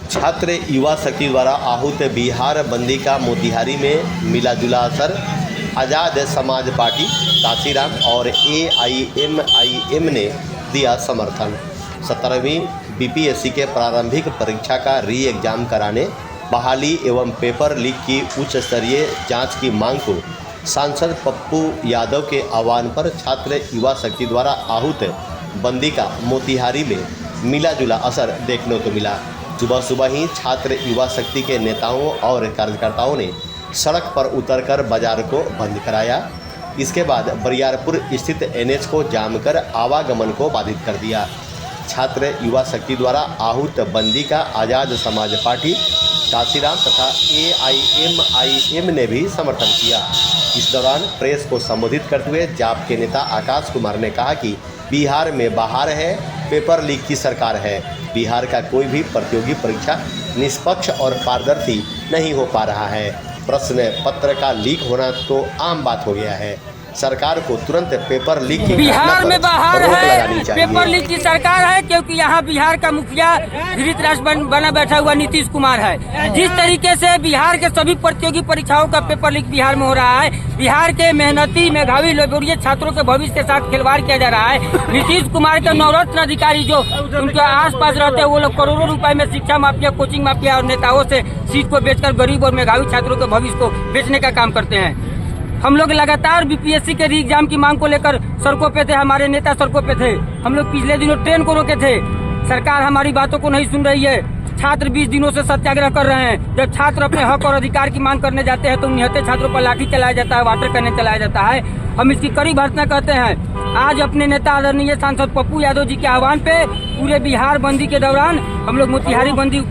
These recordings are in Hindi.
छात्र युवा शक्ति द्वारा आहूत बिहार बंदी का मोतिहारी में मिलाजुला असर। आज़ाद समाज पार्टी, काशीराम और AIMIM ने दिया समर्थन। 17वीं BPSC के प्रारंभिक परीक्षा का री एग्ज़ाम कराने, बहाली एवं पेपर लीक की उच्च स्तरीय जांच की मांग को सांसद पप्पू यादव के आह्वान पर छात्र युवा शक्ति द्वारा आहूत बंदी का मोतिहारी में मिलाजुला असर देखने को मिला। सुबह सुबह ही छात्र युवा शक्ति के नेताओं और कार्यकर्ताओं ने सड़क पर उतरकर बाजार को बंद कराया। इसके बाद बरियारपुर स्थित NH को जाम कर आवागमन को बाधित कर दिया। छात्र युवा शक्ति द्वारा आहूत बंदी का आज़ाद समाज पार्टी, काशीराम तथा AIMIM ने भी समर्थन किया। इस दौरान प्रेस को संबोधित करते हुए जाप के नेता आकाश कुमार ने कहा कि बिहार में बाहर है, पेपर लीक की सरकार है। बिहार का कोई भी प्रतियोगी परीक्षा निष्पक्ष और पारदर्शी नहीं हो पा रहा है। प्रश्न पत्र का लीक होना तो आम बात हो गया है। सरकार को तुरंत पेपर लीक की बिहार में बाहर है, पेपर लीक की सरकार है, क्योंकि यहाँ बिहार का मुखिया धृतराष्ट्र बना बैठा हुआ नीतीश कुमार है। जिस तरीके से बिहार के सभी प्रतियोगी परीक्षाओं का पेपर लीक बिहार में हो रहा है, बिहार के मेहनती मेधावी लोगों छात्रों के भविष्य के साथ खिलवाड़ किया जा रहा है। नीतीश कुमार के नवरत्न अधिकारी जो उनके आसपास रहते हैं, वो लोग करोड़ों रुपए में शिक्षा माफिया, कोचिंग माफिया और नेताओं से सीट को बेचकर गरीब और मेधावी छात्रों के भविष्य को बेचने का काम करते हैं। हम लोग लगातार BPSC के री एग्जाम की मांग को लेकर सड़कों पे थे, हमारे नेता सड़कों पे थे। हम लोग पिछले दिनों ट्रेन को रोके थे। सरकार हमारी बातों को नहीं सुन रही है। छात्र 20 दिनों से सत्याग्रह कर रहे हैं। जब छात्र अपने हक और अधिकार की मांग करने जाते हैं तो निहत्थे छात्रों पर लाठी चलाया जाता है, वाटर कैनन चलाया जाता है। हम इसकी कड़ी भर्त्सना करते हैं। आज अपने नेता आदरणीय सांसद पप्पू यादव जी के आह्वान पे पूरे बिहार बंदी के दौरान हम लोग मोतिहारी बंदी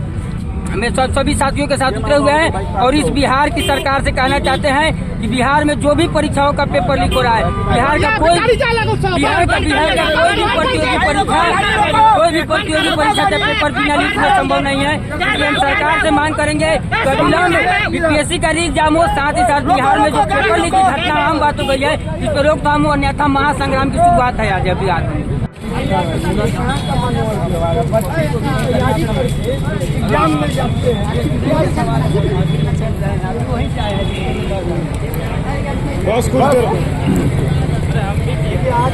में सभी साथियों के साथ उतरे हुए हैं और इस बिहार की सरकार से कहना चाहते हैं कि बिहार में जो भी परीक्षाओं का पेपर लीक हो रहा है, बिहार का कोई भी प्रतियोगी परीक्षा का पेपर बिना लीक होना संभव नहीं है। इसलिए हम सरकार से मांग करेंगे कि अविलंब BPSC का री एग्जाम हो। साथ ही साथ बिहार में जो पेपर लीक की घटना आम बात हो गई है, इस पर रोकथाम हो, अन्यथा महासंग्राम की शुरुआत है आज बिहार में।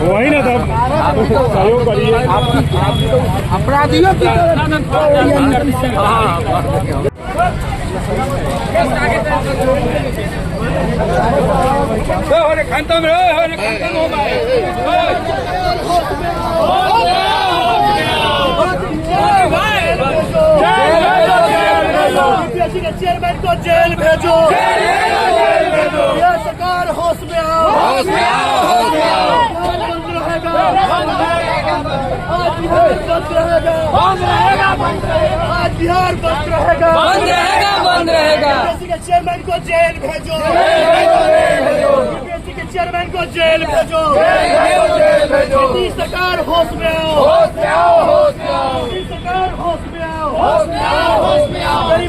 वही ना तब सहयोग करिए अपराधियों की चेयरमैन को जेल भेजो, ये सरकार होश में आओ, होश में आओ, होश में आओ। आज बिहार बंद रहेगा, बंद रहेगा, बंद रहेगा। आज बिहार बंद रहेगा, बंद रहेगा, बंद रहेगा। BPSC के चेयरमैन को जेल भेजो, BPSC के चेयरमैन को जेल भेजो। नीतीश सरकार होश में आओ, होश में आओ, होश में आओ। नीतीश सरकार होश में आओ, होश में आओ, होश में आओ।